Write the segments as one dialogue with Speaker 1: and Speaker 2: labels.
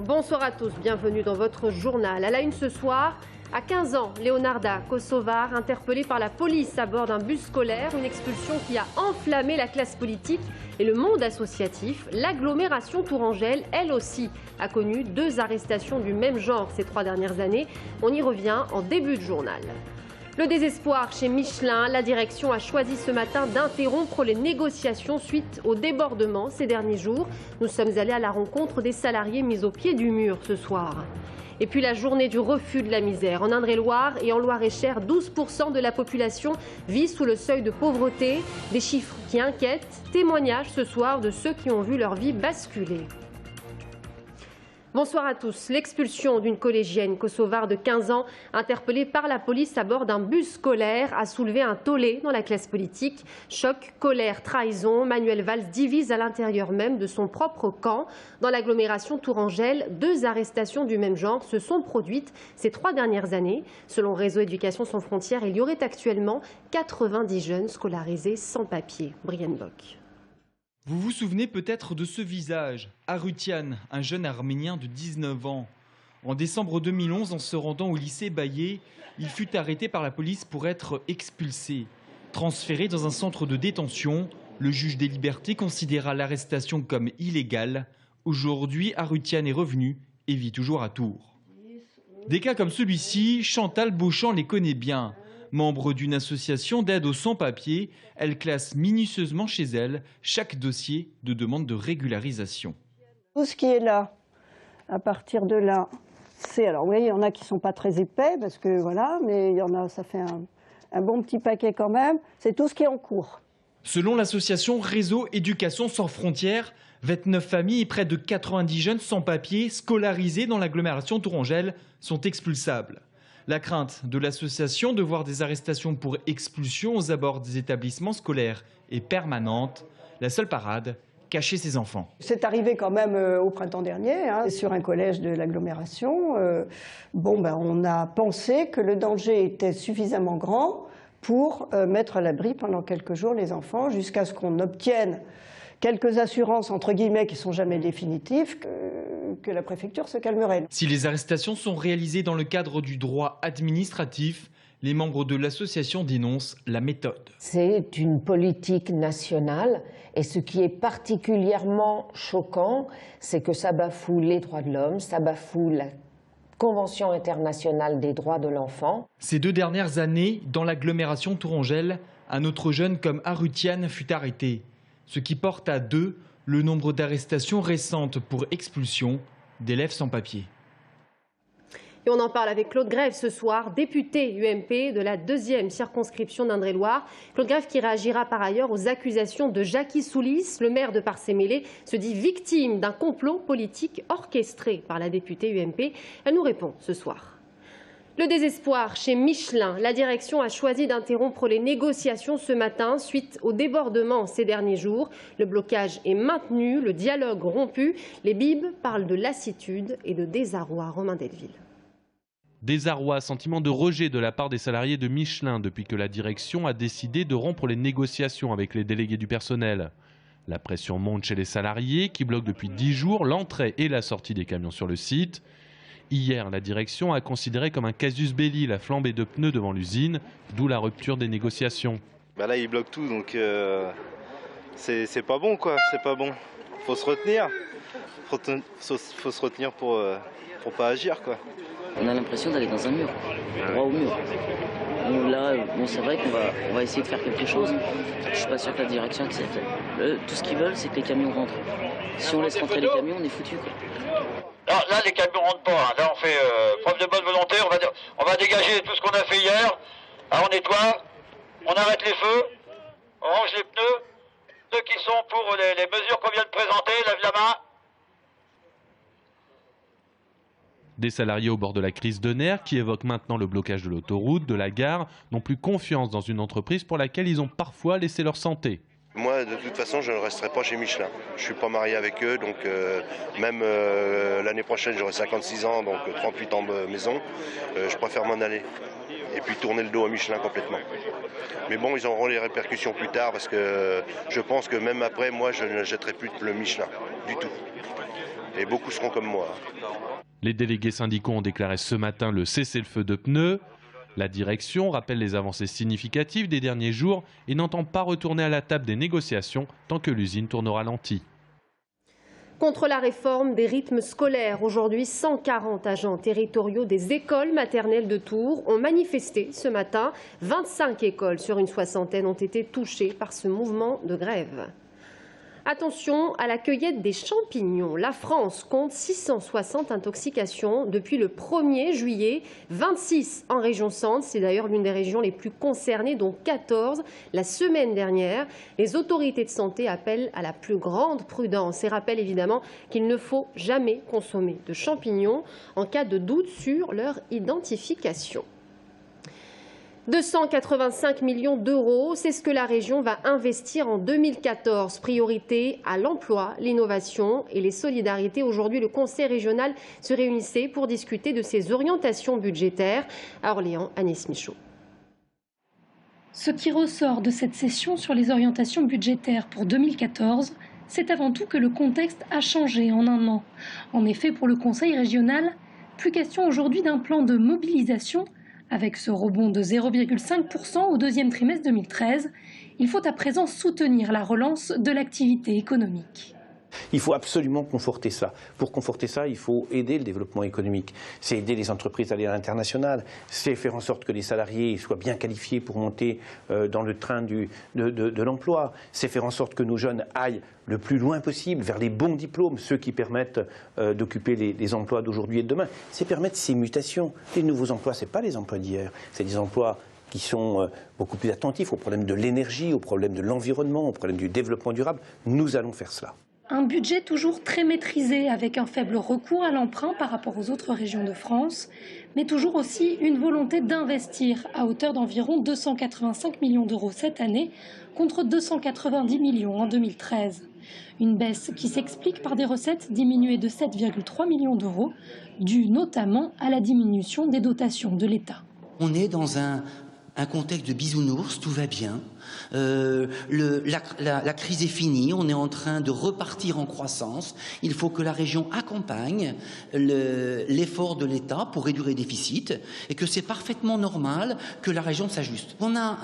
Speaker 1: Bonsoir à tous, bienvenue dans votre journal. À la une ce soir, à 15 ans, Leonarda Kosovar, interpellée par la police à bord d'un bus scolaire, une expulsion qui a enflammé la classe politique et le monde associatif. L'agglomération tourangelle, elle aussi, a connu 2 arrestations du même genre ces 3 dernières années. On y revient en début de journal. Le désespoir chez Michelin, la direction a choisi ce matin d'interrompre les négociations suite au débordement ces derniers jours. Nous sommes allés à la rencontre des salariés mis au pied du mur ce soir. Et puis la journée du refus de la misère. En Indre-et-Loire et en Loire-et-Cher, 12% de la population vit sous le seuil de pauvreté. Des chiffres qui inquiètent. Témoignage ce soir de ceux qui ont vu leur vie basculer. Bonsoir à tous. L'expulsion d'une collégienne kosovare de 15 ans interpellée par la police à bord d'un bus scolaire a soulevé un tollé dans la classe politique. Choc, colère, trahison. Manuel Valls divise à l'intérieur même de son propre camp. Dans l'agglomération tourangelle, 2 arrestations du même genre se sont produites ces 3 dernières années. Selon Réseau Éducation sans frontières, il y aurait actuellement 90 jeunes scolarisés sans papier. Brienne Bock.
Speaker 2: Vous vous souvenez peut-être de ce visage, Arutian, un jeune arménien de 19 ans. En décembre 2011, en se rendant au lycée Baillet, il fut arrêté par la police pour être expulsé. Transféré dans un centre de détention, le juge des libertés considéra l'arrestation comme illégale. Aujourd'hui, Arutian est revenu et vit toujours à Tours. Des cas comme celui-ci, Chantal Beauchamp les connaît bien. Membre d'une association d'aide aux sans-papiers, elle classe minutieusement chez elle chaque dossier de demande de régularisation.
Speaker 3: Tout ce qui est là, à partir de là, c'est... Alors oui, il y en a qui ne sont pas très épais, parce que voilà, mais il y en a, ça fait un bon petit paquet quand même. C'est tout ce qui est en cours.
Speaker 2: Selon l'association Réseau Éducation sans frontières, 29 familles et près de 90 jeunes sans-papiers scolarisés dans l'agglomération tourangelle sont expulsables. La crainte de l'association de voir des arrestations pour expulsion aux abords des établissements scolaires est permanente. La seule parade, cacher ses enfants.
Speaker 3: C'est arrivé quand même au printemps dernier, sur un collège de l'agglomération. On a pensé que le danger était suffisamment grand pour mettre à l'abri pendant quelques jours les enfants, jusqu'à ce qu'on obtienne quelques assurances, entre guillemets, qui ne sont jamais définitives, que la préfecture se calmerait.
Speaker 2: Si les arrestations sont réalisées dans le cadre du droit administratif, les membres de l'association dénoncent la méthode.
Speaker 4: C'est une politique nationale et ce qui est particulièrement choquant, c'est que ça bafoue les droits de l'homme, ça bafoue la Convention internationale des droits de l'enfant.
Speaker 2: Ces 2 dernières années, dans l'agglomération tourangelle, un autre jeune comme Arutian fut arrêté. Ce qui porte à 2 le nombre d'arrestations récentes pour expulsion d'élèves sans papier.
Speaker 1: Et on en parle avec Claude Grève ce soir, député UMP de la 2e circonscription d'Indre-et-Loire. Claude Grève qui réagira par ailleurs aux accusations de Jacky Soulis. Le maire de Parcé-Mélé se dit victime d'un complot politique orchestré par la députée UMP. Elle nous répond ce soir. Le désespoir chez Michelin. La direction a choisi d'interrompre les négociations ce matin suite au débordement ces derniers jours. Le blocage est maintenu, le dialogue rompu. Les bibes parlent de lassitude et de désarroi. Romain Delville.
Speaker 5: Désarroi, sentiment de rejet de la part des salariés de Michelin depuis que la direction a décidé de rompre les négociations avec les délégués du personnel. La pression monte chez les salariés qui bloquent depuis 10 jours l'entrée et la sortie des camions sur le site. Hier, la direction a considéré comme un casus belli la flambée de pneus devant l'usine, d'où la rupture des négociations.
Speaker 6: Là, ils bloquent tout, donc c'est pas bon, quoi. C'est pas bon. Faut se retenir. Faut se retenir pour pas agir, quoi.
Speaker 7: On a l'impression d'aller dans un mur, droit au mur. Là, c'est vrai qu'on va essayer de faire quelque chose. Je suis pas sûr que la direction accepte. Tout ce qu'ils veulent, c'est que les camions rentrent. Si on laisse rentrer les camions, on est foutu, quoi.
Speaker 8: Alors là, les camions rentrent pas. Là, on fait preuve de bonne volonté. On va dégager tout ce qu'on a fait hier. Là, on nettoie, on arrête les feux, on range les pneus. Ceux qui sont pour les mesures qu'on vient de présenter, lèvent la main.
Speaker 5: Des salariés au bord de la crise de nerfs qui évoquent maintenant le blocage de l'autoroute, de la gare, n'ont plus confiance dans une entreprise pour laquelle ils ont parfois laissé leur santé.
Speaker 9: Moi, de toute façon, je ne resterai pas chez Michelin. Je ne suis pas marié avec eux, donc même l'année prochaine, j'aurai 56 ans, donc 38 ans de maison. Je préfère m'en aller et puis tourner le dos à Michelin complètement. Mais bon, ils auront les répercussions plus tard parce que je pense que même après, moi, je ne jetterai plus le Michelin du tout. Et beaucoup seront comme moi.
Speaker 5: Les délégués syndicaux ont déclaré ce matin le cessez-le-feu de pneus. La direction rappelle les avancées significatives des derniers jours et n'entend pas retourner à la table des négociations tant que l'usine tourne au ralenti.
Speaker 1: Contre la réforme des rythmes scolaires, aujourd'hui 140 agents territoriaux des écoles maternelles de Tours ont manifesté ce matin. 25 écoles sur une soixantaine ont été touchées par ce mouvement de grève. Attention à la cueillette des champignons. La France compte 660 intoxications depuis le 1er juillet, 26 en région centre. C'est d'ailleurs l'une des régions les plus concernées, dont 14 la semaine dernière. Les autorités de santé appellent à la plus grande prudence et rappellent évidemment qu'il ne faut jamais consommer de champignons en cas de doute sur leur identification. 285 millions d'euros, c'est ce que la région va investir en 2014. Priorité à l'emploi, l'innovation et les solidarités. Aujourd'hui, le Conseil régional se réunissait pour discuter de ses orientations budgétaires. À Orléans, Agnès Michaud.
Speaker 10: Ce qui ressort de cette session sur les orientations budgétaires pour 2014, c'est avant tout que le contexte a changé en un an. En effet, pour le Conseil régional, plus question aujourd'hui d'un plan de mobilisation. Avec ce rebond de 0,5% au deuxième trimestre 2013, il faut à présent soutenir la relance de l'activité économique.
Speaker 11: Il faut absolument conforter ça. Pour conforter ça, il faut aider le développement économique. C'est aider les entreprises à aller à l'international. C'est faire en sorte que les salariés soient bien qualifiés pour monter dans le train de l'emploi. C'est faire en sorte que nos jeunes aillent le plus loin possible vers les bons diplômes, ceux qui permettent d'occuper les emplois d'aujourd'hui et de demain. C'est permettre ces mutations. Les nouveaux emplois, ce n'est pas les emplois d'hier. C'est des emplois qui sont beaucoup plus attentifs aux problèmes de l'énergie, aux problèmes de l'environnement, aux problèmes du développement durable. Nous allons faire cela.
Speaker 10: Un budget toujours très maîtrisé, avec un faible recours à l'emprunt par rapport aux autres régions de France, mais toujours aussi une volonté d'investir à hauteur d'environ 285 millions d'euros cette année, contre 290 millions en 2013. Une baisse qui s'explique par des recettes diminuées de 7,3 millions d'euros, dues notamment à la diminution des dotations de l'État.
Speaker 12: On est dans un contexte de bisounours, tout va bien. La crise est finie, on est en train de repartir en croissance. Il faut que la région accompagne l'effort de l'État pour réduire les déficits et que c'est parfaitement normal que la région s'ajuste. On a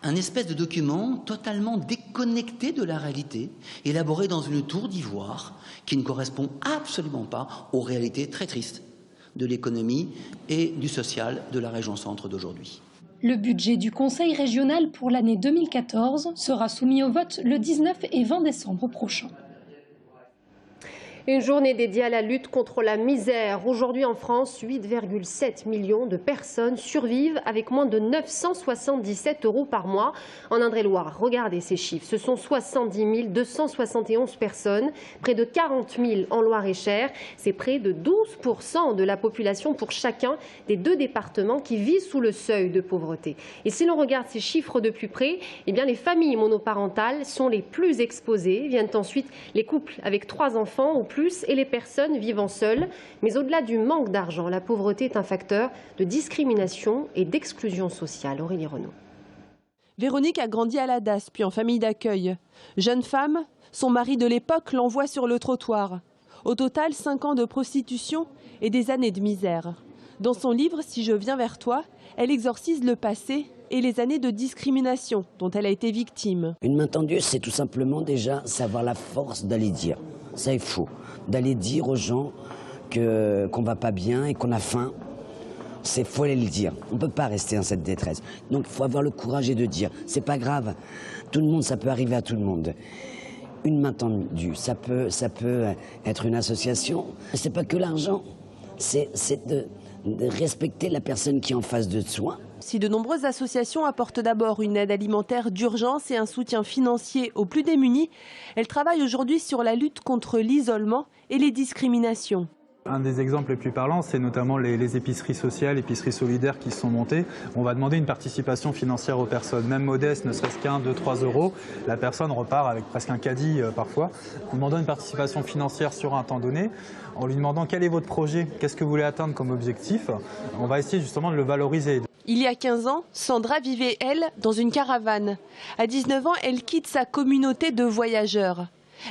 Speaker 12: un espèce de document totalement déconnecté de la réalité, élaboré dans une tour d'ivoire qui ne correspond absolument pas aux réalités très tristes de l'économie et du social de la région centre d'aujourd'hui.
Speaker 10: Le budget du Conseil régional pour l'année 2014 sera soumis au vote le 19 et 20 décembre prochain.
Speaker 1: Une journée dédiée à la lutte contre la misère. Aujourd'hui en France, 8,7 millions de personnes survivent avec moins de 977 € par mois. En Indre-et-Loire, regardez ces chiffres. Ce sont 70 271 personnes, près de 40 000 en Loire-et-Cher. C'est près de 12% de la population pour chacun des deux départements qui vivent sous le seuil de pauvreté. Et si l'on regarde ces chiffres de plus près, eh bien les familles monoparentales sont les plus exposées. Viennent ensuite les couples avec 3 enfants ou plus et les personnes vivant seules. Mais au-delà du manque d'argent, la pauvreté est un facteur de discrimination et d'exclusion sociale. Aurélie Renaud.
Speaker 13: Véronique a grandi à la DAS, puis en famille d'accueil. Jeune femme, son mari de l'époque l'envoie sur le trottoir. Au total, 5 ans de prostitution et des années de misère. Dans son livre « Si je viens vers toi », elle exorcise le passé et les années de discrimination dont elle a été victime.
Speaker 14: Une main tendue, c'est tout simplement déjà savoir la force d'aller dire. Ça est faux. D'aller dire aux gens qu'on va pas bien et qu'on a faim. C'est faut aller le dire. On ne peut pas rester dans cette détresse. Donc il faut avoir le courage et de dire. C'est pas grave. Tout le monde, ça peut arriver à tout le monde. Une main tendue, ça peut être une association. C'est pas que l'argent. C'est de respecter la personne qui est en face de soi.
Speaker 13: Si de nombreuses associations apportent d'abord une aide alimentaire d'urgence et un soutien financier aux plus démunis, elles travaillent aujourd'hui sur la lutte contre l'isolement et les discriminations.
Speaker 15: Un des exemples les plus parlants, c'est notamment les épiceries sociales, épiceries solidaires qui se sont montées. On va demander une participation financière aux personnes, même modestes, ne serait-ce qu'un, 2, 3 €. La personne repart avec presque un caddie parfois. En demandant une participation financière sur un temps donné, en lui demandant quel est votre projet, qu'est-ce que vous voulez atteindre comme objectif, on va essayer justement de le valoriser.
Speaker 13: Il y a 15 ans, Sandra vivait, elle, dans une caravane. À 19 ans, elle quitte sa communauté de voyageurs.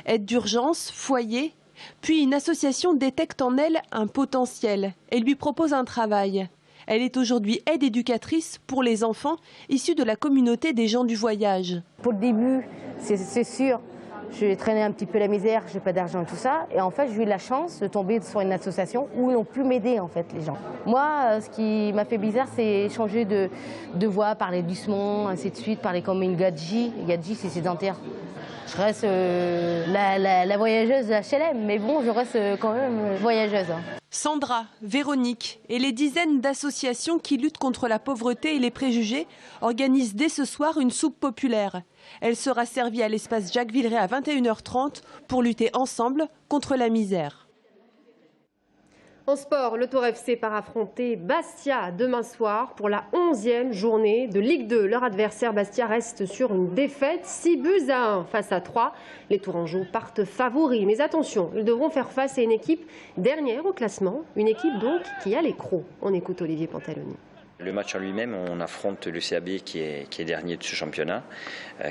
Speaker 13: Aide d'urgence, foyer, Puis une association détecte en elle un potentiel et lui propose un travail. Elle est aujourd'hui aide éducatrice pour les enfants issus de la communauté des gens du voyage.
Speaker 16: Pour le début, c'est sûr, j'ai traîné un petit peu la misère, j'ai pas d'argent et tout ça. Et en fait, j'ai eu la chance de tomber sur une association où ils ont pu m'aider en fait les gens. Moi, ce qui m'a fait bizarre, c'est changer de voix, parler doucement, ainsi de suite, parler comme une gadji. Gadji, c'est sédentaire. Je reste la voyageuse HLM, mais bon, je reste quand même voyageuse.
Speaker 13: Sandra, Véronique et les dizaines d'associations qui luttent contre la pauvreté et les préjugés organisent dès ce soir une soupe populaire. Elle sera servie à l'espace Jacques Villeray à 21h30 pour lutter ensemble contre la misère.
Speaker 1: En sport, le Tour FC part affronter Bastia demain soir pour la 11e journée de Ligue 2. Leur adversaire Bastia reste sur une défaite 6-1 face à 3. Les Tourangeaux partent favoris. Mais attention, ils devront faire face à une équipe dernière au classement. Une équipe donc qui a les crocs. On écoute Olivier Pantaloni.
Speaker 17: Le match en lui-même, on affronte le CAB qui est dernier de ce championnat,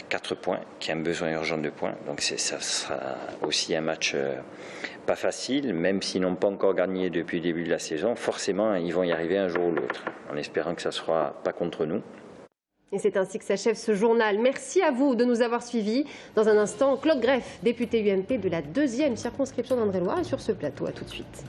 Speaker 17: 4 points, qui a un besoin urgent de points. Donc ça sera aussi un match pas facile, même s'ils n'ont pas encore gagné depuis le début de la saison. Forcément, ils vont y arriver un jour ou l'autre, en espérant que ça ne sera pas contre nous.
Speaker 1: Et c'est ainsi que s'achève ce journal. Merci à vous de nous avoir suivis. Dans un instant, Claude Greff, député UMP de la 2e circonscription d'Indre-et-Loire, est sur ce plateau. À tout de suite.